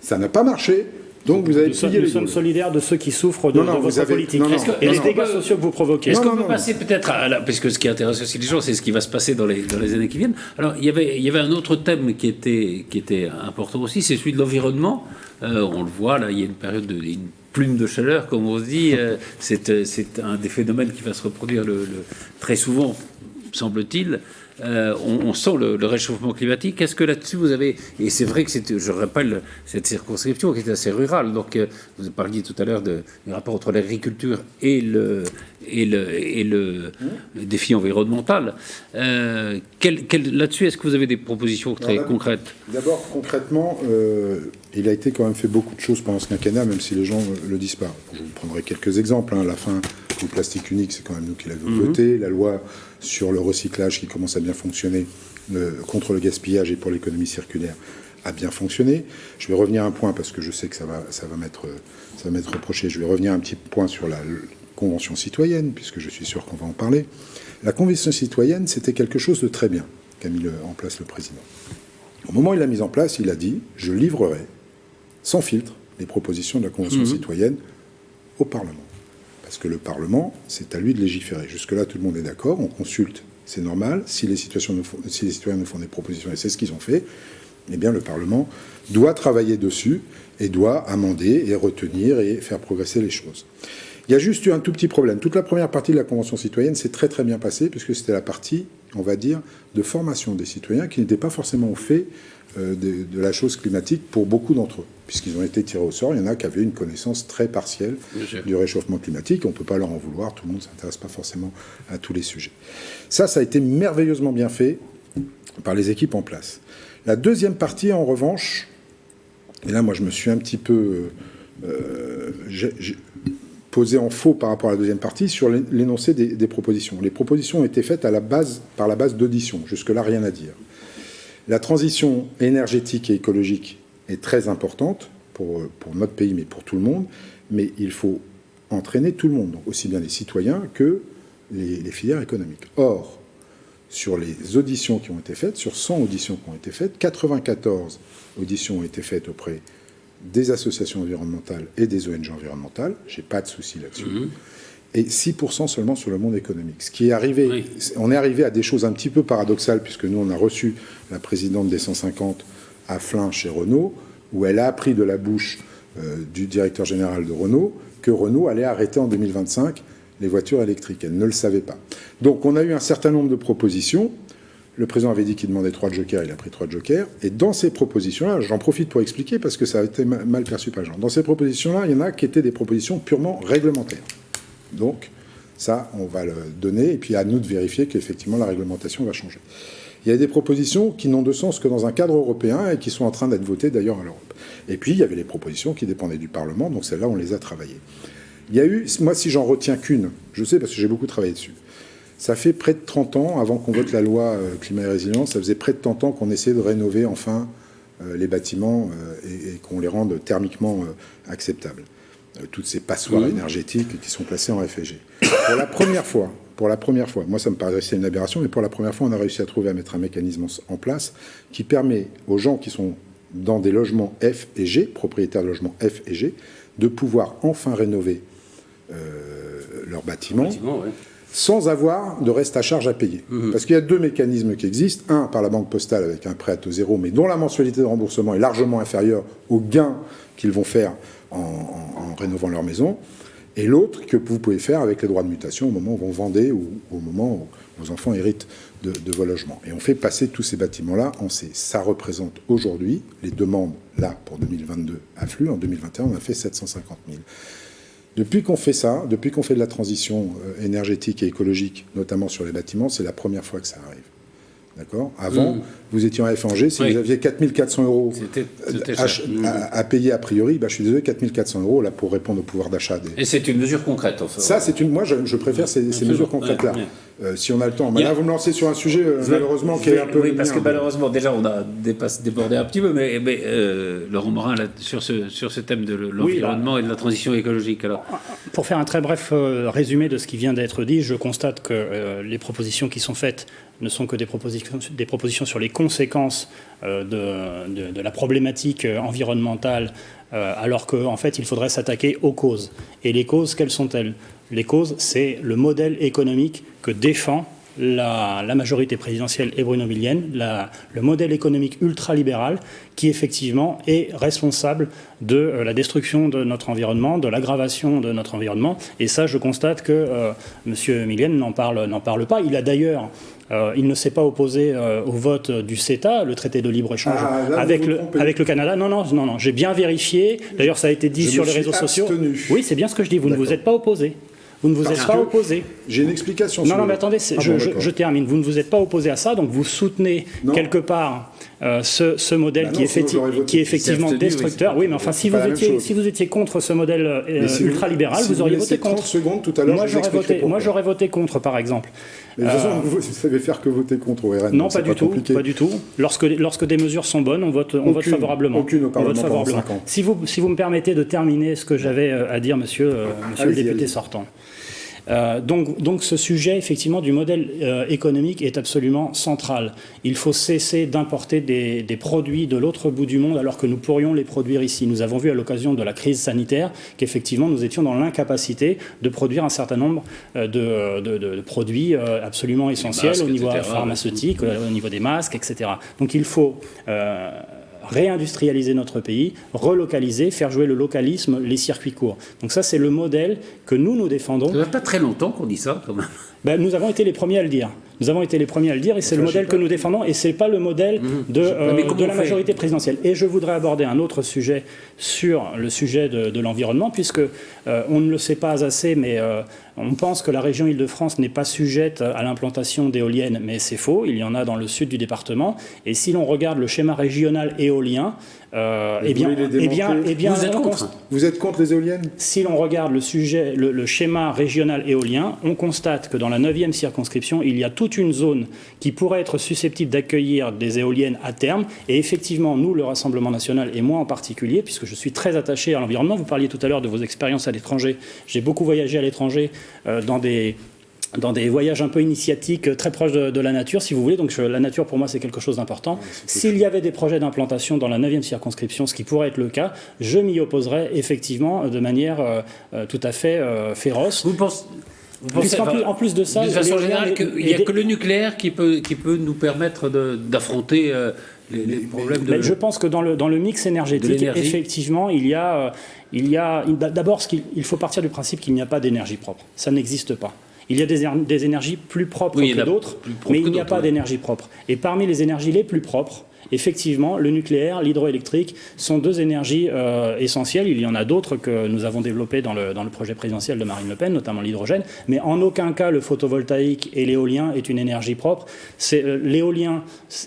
ça n'a pas marché. Donc vous avez pillé les Nous sommes solidaires de ceux qui souffrent de votre politique. Et les dégâts sociaux que vous provoquez. Est-ce qu'on peut passer peut-être parce que ce qui intéresse aussi les gens, c'est ce qui va se passer dans les années qui viennent. Alors il y avait un autre thème qui était important aussi, c'est celui de l'environnement. On le voit là, il y a une période une plume de chaleur, comme on se dit. C'est un des phénomènes qui va se reproduire très souvent, semble-t-il. On sent le réchauffement climatique. Est-ce que là-dessus vous avez... Et c'est vrai que je rappelle cette circonscription qui est assez rurale. Donc vous parliez tout à l'heure du rapport entre l'agriculture et le défi environnemental. Là-dessus, est-ce que vous avez des propositions très concrètes? D'abord, concrètement, il a été quand même fait beaucoup de choses pendant ce quinquennat, même si les gens ne le disent pas. Je vous prendrai quelques exemples. La fin du plastique unique, c'est quand même nous qui l'avons voté. La loi sur le recyclage qui commence à bien fonctionner, contre le gaspillage et pour l'économie circulaire, a bien fonctionné. Je vais revenir à un point parce que je sais que ça va m'être reproché. Je vais revenir un petit point sur la Convention citoyenne, puisque je suis sûr qu'on va en parler. La Convention citoyenne, c'était quelque chose de très bien qu'a mis en place le président. Au moment où il l'a mise en place, il a dit « Je livrerai sans filtre les propositions de la Convention citoyenne au Parlement ». Parce que le Parlement, c'est à lui de légiférer. Jusque-là, tout le monde est d'accord, on consulte, c'est normal. Si les citoyens nous font des propositions, et c'est ce qu'ils ont fait, eh bien le Parlement doit travailler dessus et doit amender et retenir et faire progresser les choses. Il y a juste eu un tout petit problème. Toute la première partie de la Convention citoyenne s'est très très bien passée, puisque c'était la partie, on va dire, de formation des citoyens qui n'étaient pas forcément au fait de la chose climatique pour beaucoup d'entre eux, puisqu'ils ont été tirés au sort. Il y en a qui avaient une connaissance très partielle du réchauffement climatique. On ne peut pas leur en vouloir. Tout le monde ne s'intéresse pas forcément à tous les sujets. Ça a été merveilleusement bien fait par les équipes en place. La deuxième partie, en revanche, et là, moi, je me suis un petit peu posé en faux par rapport à la deuxième partie sur l'énoncé des propositions. Les propositions ont été faites par la base d'audition. Jusque-là, rien à dire. La transition énergétique et écologique est très importante pour notre pays, mais pour tout le monde. Mais il faut entraîner tout le monde, donc aussi bien les citoyens que les filières économiques. Or, sur les auditions qui ont été faites, sur 100 auditions qui ont été faites, 94 auditions ont été faites auprès des associations environnementales et des ONG environnementales. J'ai pas de souci là-dessus. Et 6% seulement sur le monde économique. Ce qui est arrivé, on est arrivé à des choses un petit peu paradoxales, puisque nous, on a reçu la présidente des 150 à Flins chez Renault, où elle a appris de la bouche du directeur général de Renault que Renault allait arrêter en 2025 les voitures électriques. Elle ne le savait pas. Donc on a eu un certain nombre de propositions. Le président avait dit qu'il demandait 3 jokers, il a pris 3 jokers. Et dans ces propositions-là, j'en profite pour expliquer parce que ça a été mal perçu par les gens. Dans ces propositions-là, il y en a qui étaient des propositions purement réglementaires. Donc ça, on va le donner et puis à nous de vérifier qu'effectivement la réglementation va changer. Il y a des propositions qui n'ont de sens que dans un cadre européen et qui sont en train d'être votées d'ailleurs à l'Europe. Et puis il y avait les propositions qui dépendaient du Parlement, donc celles-là, on les a travaillées. Il y a eu, moi si j'en retiens qu'une, je sais parce que j'ai beaucoup travaillé dessus, ça fait près de 30 ans, avant qu'on vote la loi climat et résilience, ça faisait près de 30 ans qu'on essayait de rénover enfin les bâtiments et qu'on les rende thermiquement acceptables. Toutes ces passoires énergétiques qui sont placées en FSG. Pour la première fois, moi ça me paraissait une aberration, mais pour la première fois, on a réussi à mettre un mécanisme en place qui permet aux gens qui sont dans des logements F et G, propriétaires de logements F et G, de pouvoir enfin rénover leurs bâtiments sans avoir de reste à charge à payer. Parce qu'il y a 2 mécanismes qui existent. Un, par la banque postale avec un prêt à taux zéro, mais dont la mensualité de remboursement est largement inférieure aux gains qu'ils vont faire en rénovant leur maison. Et l'autre que vous pouvez faire avec les droits de mutation au moment où vous vendez ou au moment où vos enfants héritent de vos logements. Et on fait passer tous ces bâtiments-là en C. Ça représente aujourd'hui, les demandes là pour 2022 affluent. En 2021, on a fait 750 000. Depuis qu'on fait ça, depuis qu'on fait de la transition énergétique et écologique, notamment sur les bâtiments, c'est la première fois que ça arrive. D'accord. Avant, vous étiez en FNG, si vous aviez 4 400 euros à payer a priori, je suis désolé, 4 400 euros là, pour répondre au pouvoir d'achat. Et c'est une mesure concrète, en fait. Ça, moi, je préfère ces mesures concrètes-là. Si on a le temps. Là, vous me lancez sur un sujet, malheureusement, qui est un peu... Oui, parce que malheureusement, déjà, on a débordé un petit peu, mais Laurent Morin, là, sur ce thème de l'environnement et de la transition écologique. Alors. Pour faire un très bref résumé de ce qui vient d'être dit, je constate que les propositions qui sont faites ne sont que des propositions sur les conséquences de la problématique environnementale, alors qu'en fait, il faudrait s'attaquer aux causes. Et les causes, quelles sont-elles ? Les causes, c'est le modèle économique que défend la majorité présidentielle et bruno-millienne, le modèle économique ultralibéral qui effectivement est responsable de la destruction de notre environnement, de l'aggravation de notre environnement. Et ça, je constate que M. Millienne n'en parle pas. Il a d'ailleurs... il ne s'est pas opposé au vote du CETA, le traité de libre-échange avec le Canada. Non, j'ai bien vérifié. D'ailleurs, ça a été dit sur les réseaux sociaux. Oui, c'est bien ce que je dis. Vous ne vous êtes pas opposé. Vous ne vous êtes pas opposé. J'ai une explication. Non, mais attendez, je termine. Vous ne vous êtes pas opposé à ça, donc vous soutenez quelque part ce modèle qui est effectivement destructeur. Oui, mais enfin, si vous étiez contre ce modèle ultralibéral, vous auriez voté contre. 30 secondes tout à l'heure, moi, j'aurais voté contre, par exemple. Mais de toute façon, vous savez faire que voter contre au RN. Non, pas du tout. Lorsque des mesures sont bonnes, on vote favorablement. Aucune au Parlement pendant 5 ans. Si vous me permettez de terminer ce que j'avais à dire, monsieur le député sortant. Donc ce sujet, effectivement, du modèle économique est absolument central. Il faut cesser d'importer des produits de l'autre bout du monde alors que nous pourrions les produire ici. Nous avons vu à l'occasion de la crise sanitaire qu'effectivement nous étions dans l'incapacité de produire un certain nombre de produits absolument essentiels au niveau pharmaceutique, au niveau des masques, etc. Donc il faut... réindustrialiser notre pays, relocaliser, faire jouer le localisme, les circuits courts. Donc ça, c'est le modèle que nous défendons. Ça fait pas très longtemps qu'on dit ça, quand même. Nous avons été les premiers à le dire. Et c'est le modèle que nous défendons, et ce n'est pas le modèle de la majorité présidentielle. Et je voudrais aborder un autre sujet sur le sujet de l'environnement, puisque on ne le sait pas assez, mais on pense que la région Île-de-France n'est pas sujette à l'implantation d'éoliennes, mais c'est faux, il y en a dans le sud du département. Et si l'on regarde le schéma régional éolien, vous êtes contre les éoliennes ? Si l'on regarde le schéma régional éolien, on constate que dans la 9e circonscription, il y a toute une zone qui pourrait être susceptible d'accueillir des éoliennes à terme. Et effectivement, nous, le Rassemblement national, et moi en particulier, puisque je suis très attaché à l'environnement, vous parliez tout à l'heure de vos expériences à l'étranger. J'ai beaucoup voyagé à l'étranger dans des voyages un peu initiatiques, très proches de la nature, si vous voulez. Donc la nature, pour moi, c'est quelque chose d'important. S'il y avait des projets d'implantation dans la 9e circonscription, ce qui pourrait être le cas, je m'y opposerais effectivement de manière tout à fait féroce. Vous pensez, en plus de ça... De façon générale, il n'y a que le nucléaire qui peut nous permettre d'affronter les problèmes de... Je pense que dans le mix énergétique, effectivement, il y a d'abord, il faut partir du principe qu'il n'y a pas d'énergie propre. Ça n'existe pas. Il y a des énergies plus propres que d'autres, mais il n'y a pas d'énergie propre. Et parmi les énergies les plus propres, effectivement, le nucléaire, l'hydroélectrique sont deux énergies essentielles. Il y en a d'autres que nous avons développées dans le projet présidentiel de Marine Le Pen, notamment l'hydrogène, mais en aucun cas le photovoltaïque et l'éolien est une énergie propre. L'éolien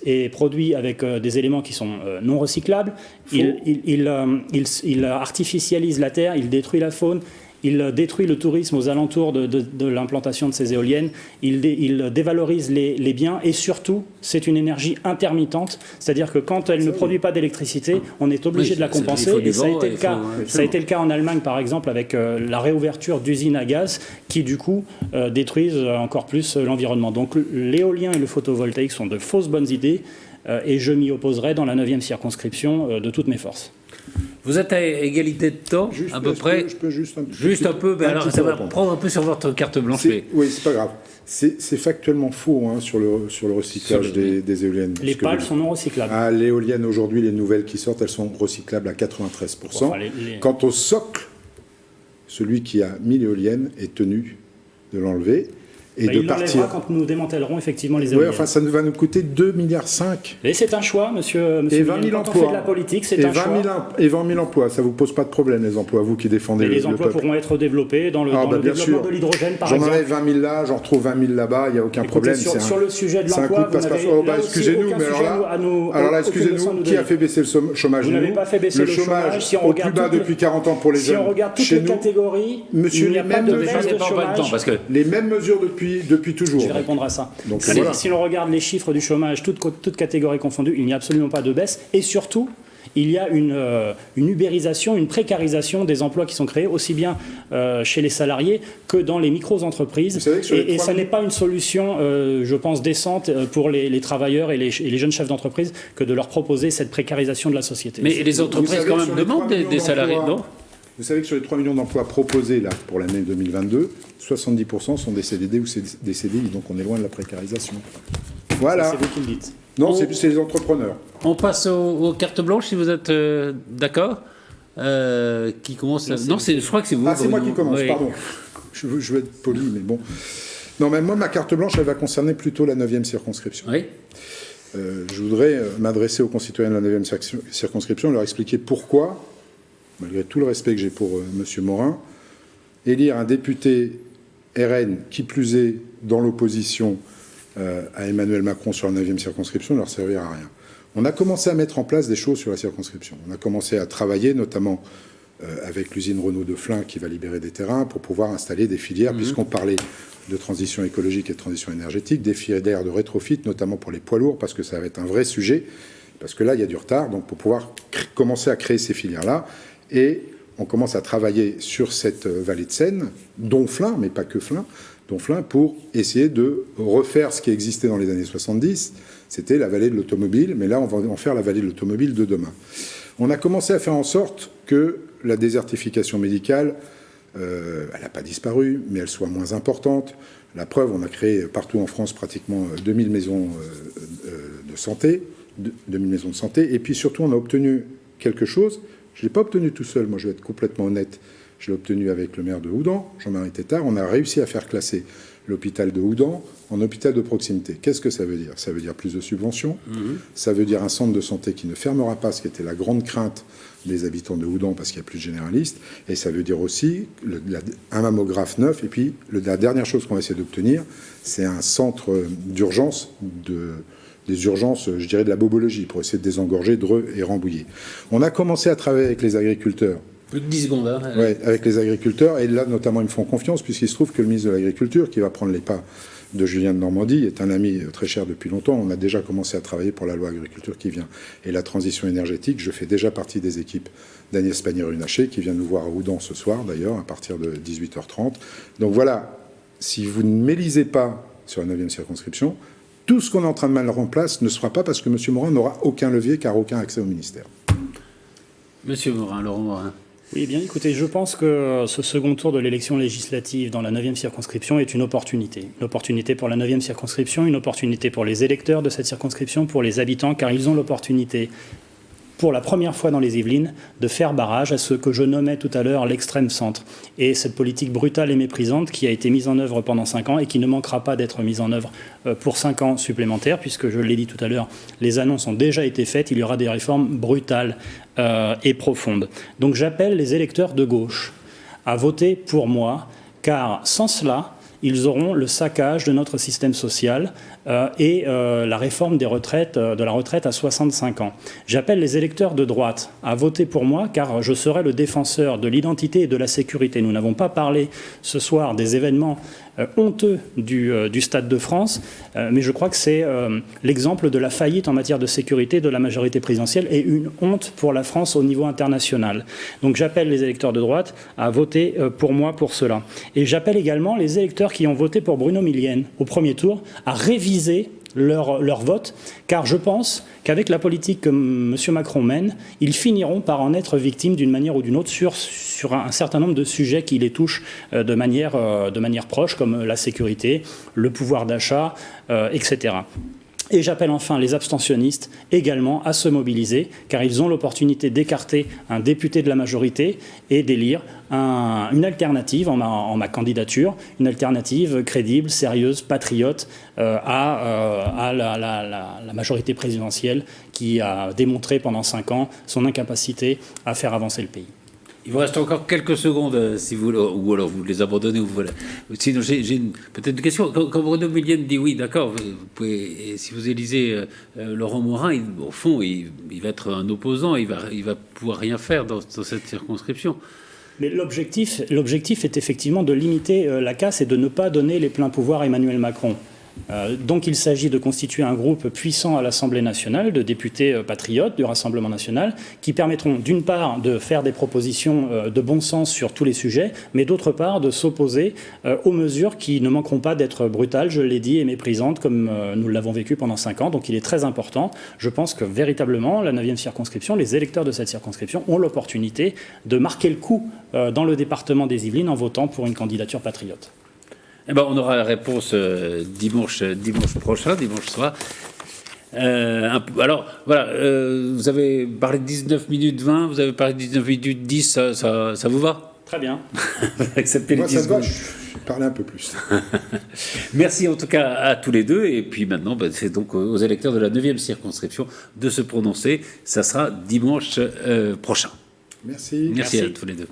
est produit avec des éléments qui sont non recyclables. Il artificialise la terre, il détruit la faune. Il détruit le tourisme aux alentours de l'implantation de ces éoliennes. Il dévalorise les biens et surtout, c'est une énergie intermittente. C'est-à-dire que quand elle ne produit pas d'électricité, on est obligé de la compenser. Et ça a été le cas en Allemagne, par exemple, avec la réouverture d'usines à gaz qui, du coup, détruisent encore plus l'environnement. Donc l'éolien et le photovoltaïque sont de fausses bonnes idées et je m'y opposerai dans la 9e circonscription de toutes mes forces. Vous êtes à égalité de temps, à peu près. Je peux juste un peu. Alors, ça va prendre un peu sur votre carte blanche. Oui, c'est pas grave. C'est factuellement faux sur le recyclage des éoliennes. Les pales sont non recyclables. L'éolienne aujourd'hui, les nouvelles qui sortent, elles sont recyclables à 93%. Enfin, Quant au socle, celui qui a mis l'éolienne est tenu de l'enlever. et de il partir. quand nous démantèlerons effectivement les Oui, éoliennes. enfin, ça va nous coûter 2,5 milliards. Et c'est un choix, monsieur Et 20 Millienne. 000 Quand emplois. on fait de la politique, c'est un choix. Et 20 000 emplois, ça vous pose pas de problème, les emplois, vous qui défendez Et le les emplois peuple. pourront être développés dans le bien développement sûr. de l'hydrogène, par J'en exemple. enlève 20 000 là, j'en retrouve 20 000 là-bas, il n'y a aucun problème. Sur le sujet de c'est un coup l'emploi, de vous passe-passe. n'avez Oh, là aussi excusez-nous, aucun mais sujet alors là, excusez-nous, qui a fait baisser le chômage? Vous n'avez pas fait baisser le chômage. Si on au plus regarde bas toutes depuis 40 ans pour les jeunes. Si on regarde toutes Chez les nous, catégories, monsieur, il n'y a les pas mêmes de mesures, baisse de pas le temps, chômage. parce que les mêmes mesures depuis toujours. Je vais répondre à ça. Donc, si, voilà. si l'on regarde les chiffres du chômage, toutes catégories confondues, il n'y a absolument pas de baisse. Et surtout, il y a une ubérisation, une précarisation des emplois qui sont créés, aussi bien chez les salariés que dans les micro-entreprises. Et ça n'est pas une solution, je pense, décente pour les travailleurs et les jeunes chefs d'entreprise que de leur proposer cette précarisation de la société. Mais les entreprises, quand même, demandent des salariés, non? Vous savez que sur les 3 millions d'emplois proposés là, pour l'année 2022, 70% sont des CDD ou des CDI, donc on est loin de la précarisation. Voilà. C'est vous qui le dites. Non, c'est les entrepreneurs. On passe aux cartes blanches, si vous êtes d'accord. Qui commence Non, je crois que c'est vous. Ah, c'est moi Bruno. qui commence, Oui. pardon. Je veux être poli, mais bon. Non, mais moi, ma carte blanche, elle va concerner plutôt la 9e circonscription. Oui. Je voudrais m'adresser aux concitoyens de la 9e circonscription, leur expliquer pourquoi, malgré tout le respect que j'ai pour M. Morin, élire un député RN, qui plus est dans l'opposition à Emmanuel Macron sur la 9e circonscription, ne leur servira à rien. On a commencé à mettre en place des choses sur la circonscription. On a commencé à travailler, notamment avec l'usine Renault de Flins, qui va libérer des terrains pour pouvoir installer des filières, puisqu'on parlait de transition écologique et de transition énergétique, des filières de rétrofit, notamment pour les poids lourds, parce que ça va être un vrai sujet, parce que là, il y a du retard, donc pour pouvoir commencer à créer ces filières-là. Et on commence à travailler sur cette vallée de Seine, dont Flins, mais pas que Flins, dont Flins, pour essayer de refaire ce qui existait dans les années 70. C'était la vallée de l'automobile, mais là, on va en faire la vallée de l'automobile de demain. On a commencé à faire en sorte que la désertification médicale, elle n'a pas disparu, mais elle soit moins importante. La preuve, on a créé partout en France pratiquement 2000 maisons de santé, 2000 maisons de santé, et puis surtout, on a obtenu quelque chose. Je ne l'ai pas obtenu tout seul, moi je vais être complètement honnête. Je l'ai obtenu avec le maire de Houdan, Jean-Marie Tétart. On a réussi à faire classer l'hôpital de Houdan en hôpital de proximité. Qu'est-ce que ça veut dire? Ça veut dire plus de subventions. Ça veut dire un centre de santé qui ne fermera pas, ce qui était la grande crainte des habitants de Houdan parce qu'il n'y a plus de généralistes. Et ça veut dire aussi un mammographe neuf. Et puis la dernière chose qu'on va essayer d'obtenir, c'est un centre d'urgence des urgences, je dirais, de la bobologie, pour essayer de désengorger Dreux et Rambouillet. On a commencé à travailler avec les agriculteurs. Plus de 10 secondes. Hein. Ouais, avec les agriculteurs. Et là, notamment, ils me font confiance, puisqu'il se trouve que le ministre de l'Agriculture, qui va prendre les pas de Julien de Normandie, est un ami très cher depuis longtemps. On a déjà commencé à travailler pour la loi agriculture qui vient. Et la transition énergétique, je fais déjà partie des équipes d'Agnès Pannier-Runacher, qui vient nous voir à Houdan ce soir, d'ailleurs, à partir de 18h30. Donc voilà, si vous ne m'élisez pas sur la 9e circonscription, tout ce qu'on est en train de mettre en place ne sera pas parce que M. Morin n'aura aucun levier, car aucun accès au ministère. Monsieur Morin, Laurent Morin. Oui, bien écoutez, je pense que ce second tour de l'élection législative dans la 9e circonscription est une opportunité. Une opportunité pour la 9e circonscription, une opportunité pour les électeurs de cette circonscription, pour les habitants, car ils ont l'opportunité, pour la première fois dans les Yvelines, de faire barrage à ce que je nommais tout à l'heure l'extrême centre. Et cette politique brutale et méprisante qui a été mise en œuvre pendant 5 ans et qui ne manquera pas d'être mise en œuvre pour 5 ans supplémentaires, puisque je l'ai dit tout à l'heure, les annonces ont déjà été faites, il y aura des réformes brutales et profondes. Donc j'appelle les électeurs de gauche à voter pour moi, car sans cela, ils auront le saccage de notre système social et la réforme des retraites, de la retraite à 65 ans. J'appelle les électeurs de droite à voter pour moi, car je serai le défenseur de l'identité et de la sécurité. Nous n'avons pas parlé ce soir des événements honteux du Stade de France, mais je crois que c'est l'exemple de la faillite en matière de sécurité de la majorité présidentielle et une honte pour la France au niveau international. Donc j'appelle les électeurs de droite à voter pour moi pour cela. Et j'appelle également les électeurs qui ont voté pour Bruno Millienne au premier tour à réviser leur vote, car je pense qu'avec la politique que M. Macron mène, ils finiront par en être victimes d'une manière ou d'une autre sur un certain nombre de sujets qui les touchent de manière proche, comme la sécurité, le pouvoir d'achat, etc. Et j'appelle enfin les abstentionnistes également à se mobiliser, car ils ont l'opportunité d'écarter un député de la majorité et d'élire une alternative en ma candidature, une alternative crédible, sérieuse, patriote à la majorité présidentielle qui a démontré pendant 5 ans son incapacité à faire avancer le pays. Il vous reste encore quelques secondes, si vous, ou alors vous les abandonnez. Ou voilà. Sinon, j'ai peut-être une question. Quand Bruno Millienne dit oui, d'accord, vous pouvez, si vous élisez Laurent Morin, au fond, il va être un opposant, il va pouvoir rien faire dans cette circonscription. Mais l'objectif est effectivement de limiter la casse et de ne pas donner les pleins pouvoirs à Emmanuel Macron. Donc il s'agit de constituer un groupe puissant à l'Assemblée nationale, de députés patriotes du Rassemblement national, qui permettront d'une part de faire des propositions de bon sens sur tous les sujets, mais d'autre part de s'opposer aux mesures qui ne manqueront pas d'être brutales, je l'ai dit, et méprisantes, comme nous l'avons vécu pendant 5 ans. Donc il est très important. Je pense que véritablement, la 9e circonscription, les électeurs de cette circonscription ont l'opportunité de marquer le coup dans le département des Yvelines en votant pour une candidature patriote. Eh ben, on aura la réponse dimanche prochain, dimanche soir. Alors, voilà, vous avez parlé de 19 minutes 20, vous avez parlé de 19 minutes 10, ça vous va? Très bien. Acceptez les 10 secondes. Je parlais un peu plus. Merci en tout cas à tous les deux. Et puis maintenant, c'est donc aux électeurs de la 9e circonscription de se prononcer. Ça sera dimanche prochain. Merci. Merci à tous les deux.